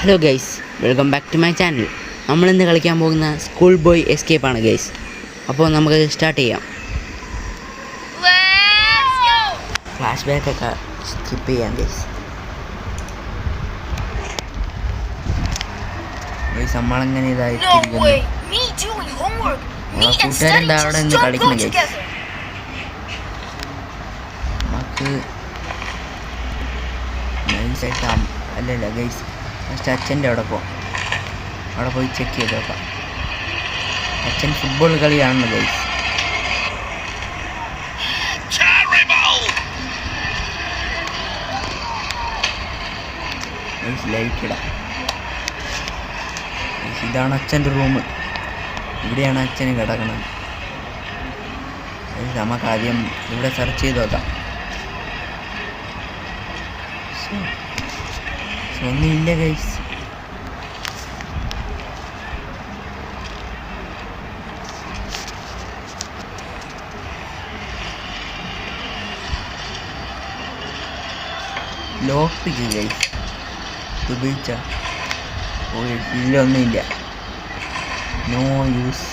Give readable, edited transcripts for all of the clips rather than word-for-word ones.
Hello guys, welcome back to my channel. നമ്മളിന്ന് കളിക്കാൻ പോകുന്ന സ്കൂൾ ബോയ് എസ്കേപ്പ് ആണ് ഗൈസ്. അപ്പോൾ നമുക്ക് സ്റ്റാർട്ട് ചെയ്യാം. ഫ്ലാഷ് ബാക്ക് ഒക്കെ സ്കിപ്പ് ചെയ്യാം ഗൈസ്. നമ്മളങ്ങനെ ഇതായിട്ടിരിക്കുന്നു. കൂട്ടുകാരെന്താ അവിടെ നിന്ന് കളിക്കണം ഗൈസ്. നമുക്ക് നൈസായിട്ട് അല്ലല്ല ഗൈസ്, ഫസ്റ്റ് അച്ഛൻ്റെ അവിടെ പോകാം. അവിടെ പോയി ചെക്ക് ചെയ്ത് നോക്കാം. അച്ഛൻ ഫുട്ബോൾ കളിയാണല്ലോ ഗൈസ്. ലൈറ്റ് ഇടാം. ഇതാണ് അച്ഛൻ്റെ റൂം. ഇവിടെയാണ് അച്ഛന് കിടക്കുന്നത്. നമുക്ക് ആദ്യം ഇവിടെ സെർച്ച് ചെയ്ത് നോക്കാം. ഒന്നുമില്ല ഗൈസ്. ലോക്ക് പിക്ക് ഗൈസ്. ഉപയോഗിച്ച ഒന്നുമില്ല. No use.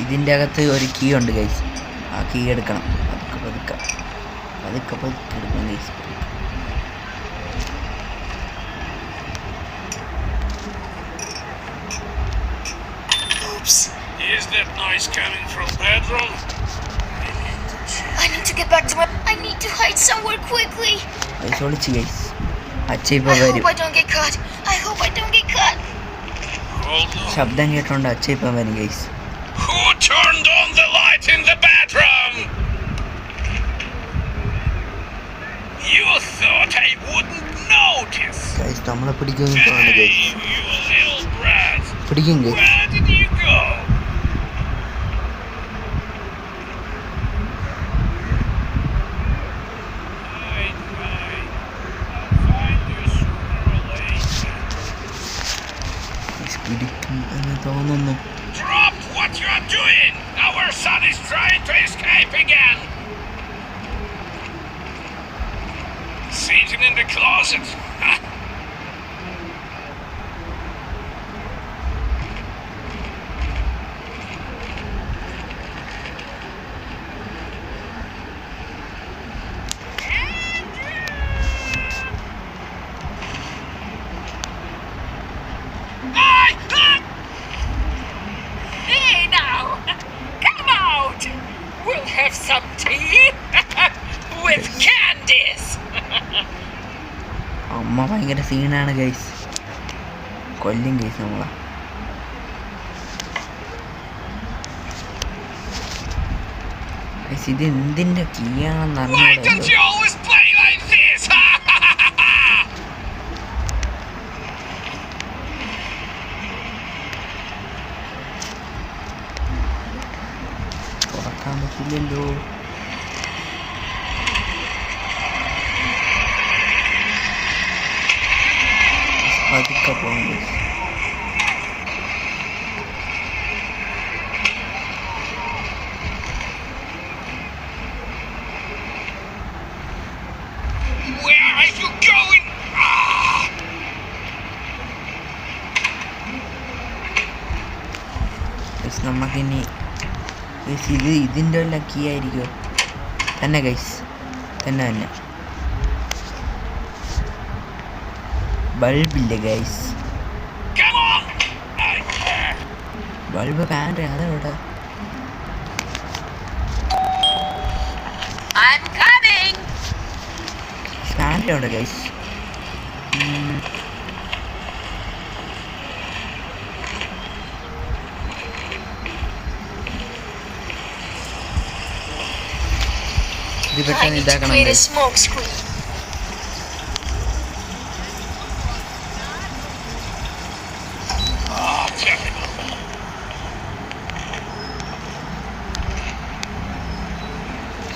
ഇതിൻ്റെ അകത്ത് ഒരു കീ ഉണ്ട് ഗൈസ്. ആ കീ എടുക്കണം. പതുക്കെ എടുക്കണം guys. Is that noise coming from bedroom? I need to get back to my... I need to hide somewhere quickly. I ഒളിച്ചു ഗൈസ്. അച്ഛൻ I hope I don't get caught. I hope I don't get caught. ശബ്ദം കേട്ടോണ്ട് അച്ഛൻ ഇപ്പം വരും guys. Who turned on the light in the bedroom? You thought I wouldn't notice. Guys നമ്മളെ പിടിക്കുന്നു തോന്നുന്നു ഗൈസ്. You little brat. പിടിക്കും guys. Where did you go? പിടിക്കും എന്ന് തോന്നുന്നു. Drop what you are doing. Our son is trying to escape again. Sitting in the closet. Huh? Hey now, come out. We'll have some tea with candies. അമ്മ ഭയങ്കര സീനാണ് guys. കൊല്ലും guys നമ്മളെ. ഇത് എന്തിന്റെ കീയാണെന്ന് അറിഞ്ഞൂടാ. തുറക്കാൻ പറ്റില്ലല്ലോ. പതുക്കെ പോകും. Where are you going? നമുക്കിനി ഇതിൻ്റെ വല്ല കീ ആയിരിക്കുമോ? തന്നെ ഗൈസ്, തന്നെ ബൾബില്ല ഗൈസ്. ബൾബ് പാൻറ് അതെവിടെ? പാൻറ് എവിടെ ഗൈസ്? ഇത് പെട്ടെന്ന് ഇതാക്കണം.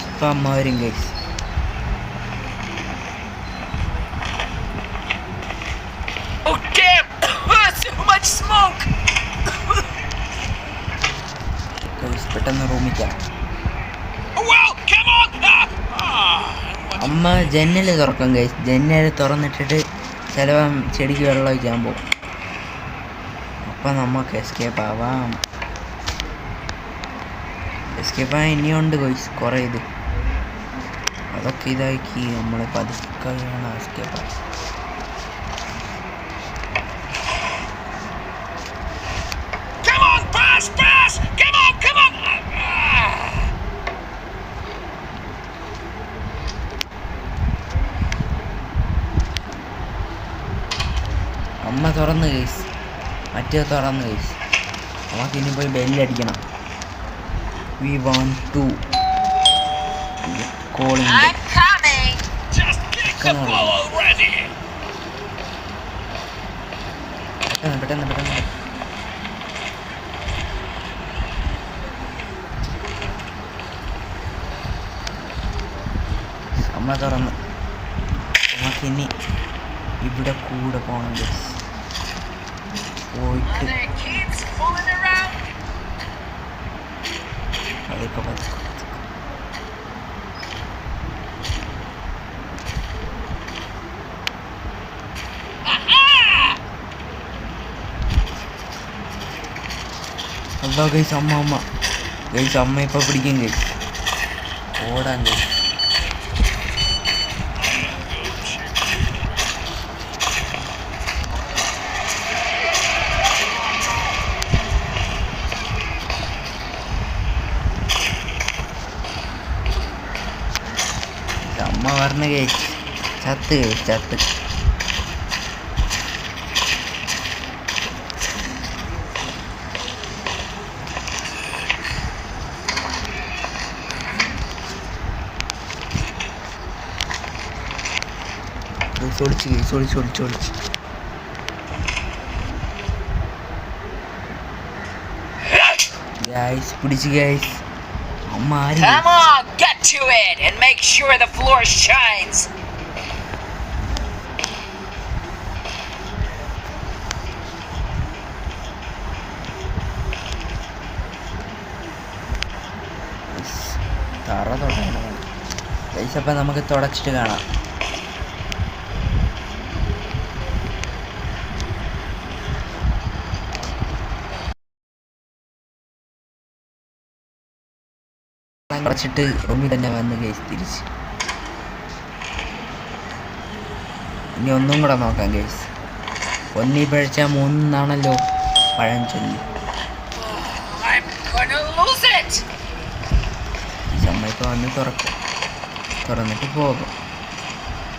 ഇപ്പം അമ്മ വരും guys. Oh damn! So much smoke! പെട്ടെന്ന് റൂമിൽ കയറാം. Well, come on! അമ്മ ജന്നൽ തുറക്കും ഗൈസ്. ജന്നൽ തുറന്നിട്ടിട്ട് ചിലപ്പം ചെടിക്ക് വെള്ളം ഒഴിക്കാൻ പോകും. അപ്പം നമുക്ക് എസ്കേപ്പ് ആവാം. എസ്കേപ്പ് ആവാൻ ഇനിയുണ്ട് ഗൈസ് കുറേ ഇത്. അതൊക്കെ ഇതാക്കി നമ്മൾ പതുക്കെയാണ് എസ്കേപ്പ് ആവുക. അമ്മ തുറന്ന് കേസ്, മറ്റേ തുറന്ന് കേസ്. നമുക്കിനി പോയി ബെല്ലടിക്കണം. We want to calling. പെട്ടെന്ന് അമ്മ തുറന്ന്. നമുക്കിനി ഇവിടെ കൂടെ പോകണം ഗൈസ്. പോയിട്ട് അതൊക്കെ അതാ ഗൈസ് അമ്മ ഗൈസ്. അമ്മ ഇപ്പം പിടിക്കും ഗൈസ്. ഓടാൻ ഗൈസ്. അമ്മ പറഞ്ഞ കേസ് ചത്ത് ചത്ത്. ഒളിച്ച് ഗൈസ് പിടിച്ച് ഗൈസ്. അമ്മ ആര്? Come on, get to it and make sure the floor shines. തറ തൊടണം ഗൈസ്. അപ്പം നമുക്ക് തുടച്ചിട്ട് കാണാം. തുടച്ചിട്ട് റൂമിൽ തന്നെ വന്ന് ഗൈസ് തിരിച്ച്. ഇനി ഒന്നും കൂടെ നോക്കാം ഗൈസ്. ഒന്നി പഴിച്ച മൂന്നാണല്ലോ പഴഞ്ചൊല്ലി. ചമ്മയ്ക്ക് വന്ന് തുറന്നിട്ട് പോകും.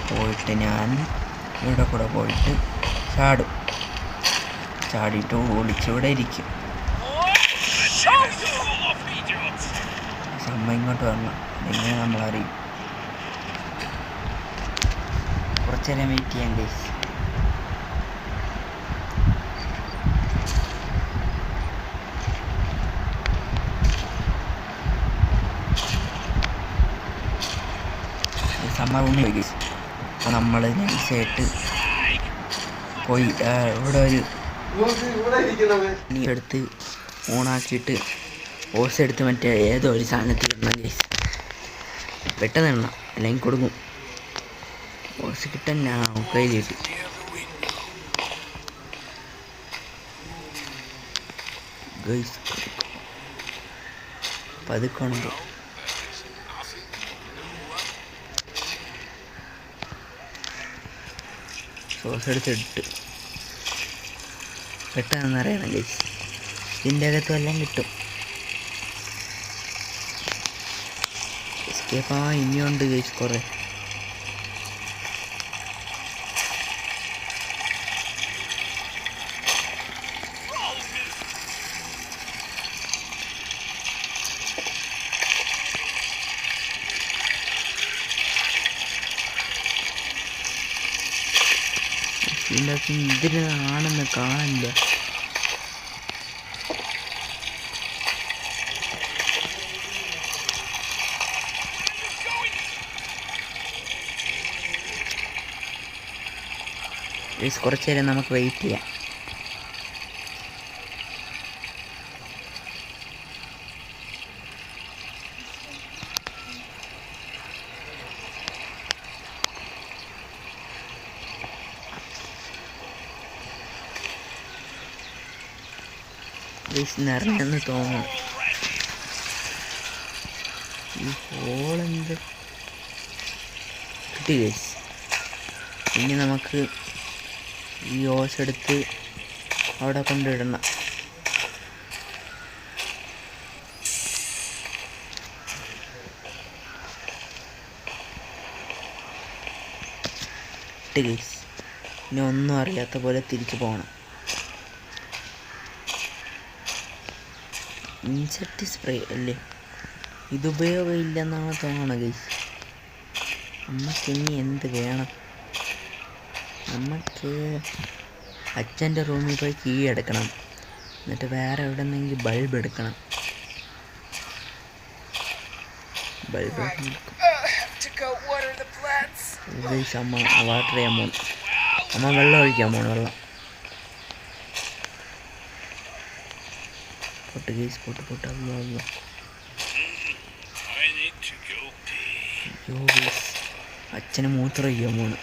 പോയിട്ട് ഞാൻ ഇവിടെ കൂടെ പോയിട്ട് ചാടിയിട്ട് ഒളിച്ചിവിടെ ഇരിക്കും. അമ്മ ഇങ്ങോട്ട് വരണം. എങ്ങനെ നമ്മളറിയും. കുറച്ച് നേരം വെയിറ്റ് ചെയ്യാം ഗൈസ്. അമ്മ റൂമിൽ പോയി ഗൈസ്. അപ്പോൾ നമ്മൾ നൈസായിട്ട് പോയി ഇവിടെ ഒരു എടുത്ത് ഓണാക്കിയിട്ട് ഓസ് എടുത്ത് മറ്റേ ഏതോ ഒരു സാധനത്തിൽ ഇടണം ഗൈസ്. പെട്ടെന്ന് ഇടണം അല്ലെങ്കിൽ കൊടുക്കും. ഓസ് കിട്ടാൻ കയ്യിൽ കിട്ടി. ഗൈസ് പതുക്കണോ സോസ് എടുത്തിട്ട് പെട്ടെന്നറിയണം ഗൈസ്. ഇതിൻ്റെ അകത്തും എല്ലാം കിട്ടും. എസ്കേപ്പ് ആ ഇനിയുണ്ട് ഗൈസ് കുറേ. ഇതിലാണെന്ന് കാണില്ല. കുറച്ച് നേരം നമുക്ക് വെയിറ്റ് ചെയ്യാം. ഗൈസ് നിറഞ്ഞെന്ന് തോന്നുന്നു. ഈ ഹോളെന്ത് കിട്ടി ഗൈസ്. ഇനി നമുക്ക് ഈ ഓസ് എടുത്ത് അവിടെ കൊണ്ടിടണം. ഇട്ട് ഗൈസ്. ഇനി ഒന്നും അറിയാത്ത പോലെ തിരിച്ചു പോകണം. ഇൻസെക്ട് സ്പ്രേ അല്ലേ, ഇതുപയോഗമില്ലെന്നാണ് തോന്നണം ഗൈസ്. നമുക്കിനി എന്ത് വേണം? നമുക്ക് അച്ഛൻ്റെ റൂമിൽ പോയി കീ എടുക്കണം. എന്നിട്ട് വേറെ എവിടെ നിന്നെങ്കിൽ ബൾബ് എടുക്കണം. ബൾബ് ഗൈസ്, അമ്മ വാട്ടർ ചെയ്യാൻ പോകണം. അമ്മ വെള്ളം ഒഴിക്കാൻ പോകണം. വെള്ളം പൊട്ട് ഗൈസ്, പൊട്ട് പൊട്ട്. അയ്യോ ഗൈസ്, അച്ഛന് മൂത്രം ഒഴിക്കാൻ പോകണം.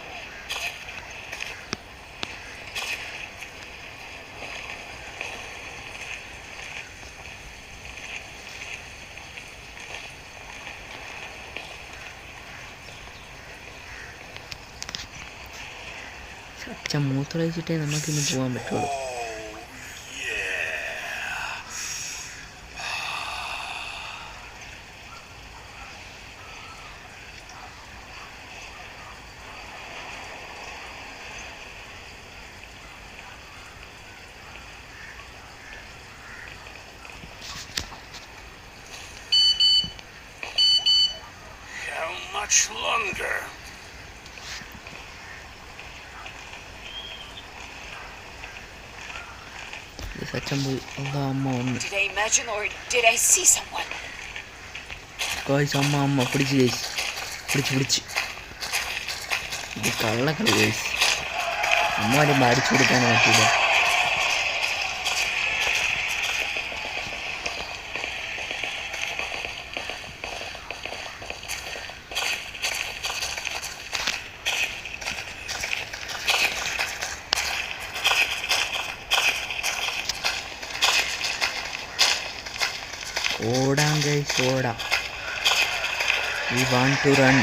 അച്ഛൻ മൂത്രം ഒഴിച്ചിട്ടേ നമുക്കിന്ന് പോകാൻ പറ്റുള്ളൂ. How much longer? അച്ഛൻ പോയി. അമ്മ വന്നു. Did I imagine or did I see someone? Guys, അമ്മ പിടിച്ച് ഗൈസ്, പിടിച്ച്. ഇത് കള്ളക്കളി ഗൈസ്. അമ്മ വരുമ്പോൾ അടിച്ചു കൊടുക്കാൻ പറ്റില്ല. ഓടാം guys, ഓടാം. We want to run.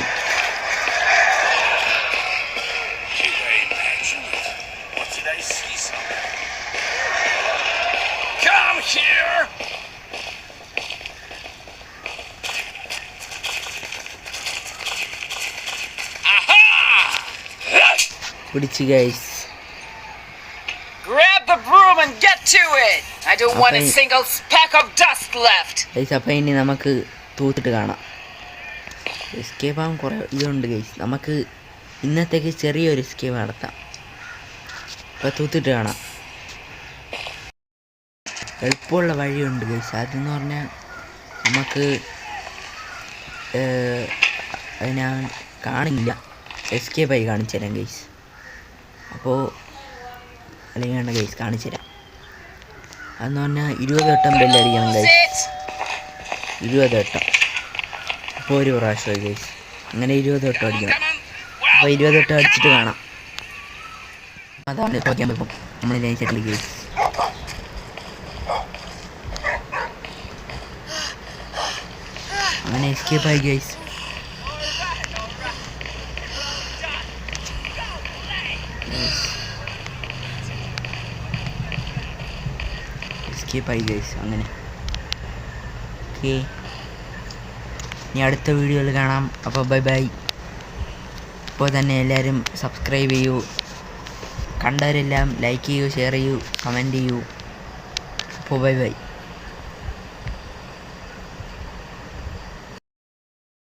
Did I imagine it? Or did I see something? Come here! Aha! പിടിച്ച് guys. Grab the broom and get to it. I don't want a single speck of dust left. Guys, അപ്പം ഇനി നമുക്ക് തൂത്തിട്ട് കാണാം. Escape ആവാൻ കുറേ ഇതുണ്ട് guys. നമുക്ക് ഇന്നത്തേക്ക് ചെറിയൊരു എസ്കേപ്പ് നടത്താം. അപ്പോൾ തൂത്തിട്ട് കാണാം. എളുപ്പമുള്ള വഴിയുണ്ട് ഗൈസ്. അതെന്ന് പറഞ്ഞാൽ നമുക്ക് അത് ഞാൻ കാണില്ല, എസ്കേപ്പായി കാണിച്ചു തരാം ഗൈസ്. അപ്പോൾ അല്ലെങ്കിൽ വേണ്ട ഗൈസ്, കാണിച്ചു തരാം. അതെന്ന് പറഞ്ഞാൽ 20 വട്ടം ബെല്ലടിക്കണം ഗൈസ്. 20 വട്ടം. അപ്പോൾ ഒരു പ്രാവശ്യമായി ഗൈസ്. അങ്ങനെ 20 വട്ടം അടിക്കണം. അപ്പോൾ 20 വട്ടം അടിച്ചിട്ട് കാണാം. അതാണ് കളിക്കാൻ പറ്റും നമ്മൾ നൈസായിട്ട് ഗൈസ്. അങ്ങനെ എസ്കേപ്പായി ഗൈസ്. എസ്കേപ്പായി ഗൈസ്. അങ്ങനെ ഓക്കെ, ഇനി അടുത്ത വീഡിയോയിൽ കാണാം. അപ്പോൾ ബൈ ബൈ. ഇപ്പോൾ തന്നെ എല്ലാവരും സബ്സ്ക്രൈബ് ചെയ്യൂ. കണ്ടവരെല്ലാം ലൈക്ക് ചെയ്യൂ, ഷെയർ ചെയ്യൂ, കമൻറ്റ് ചെയ്യൂ. അപ്പോൾ ബൈ ബൈ.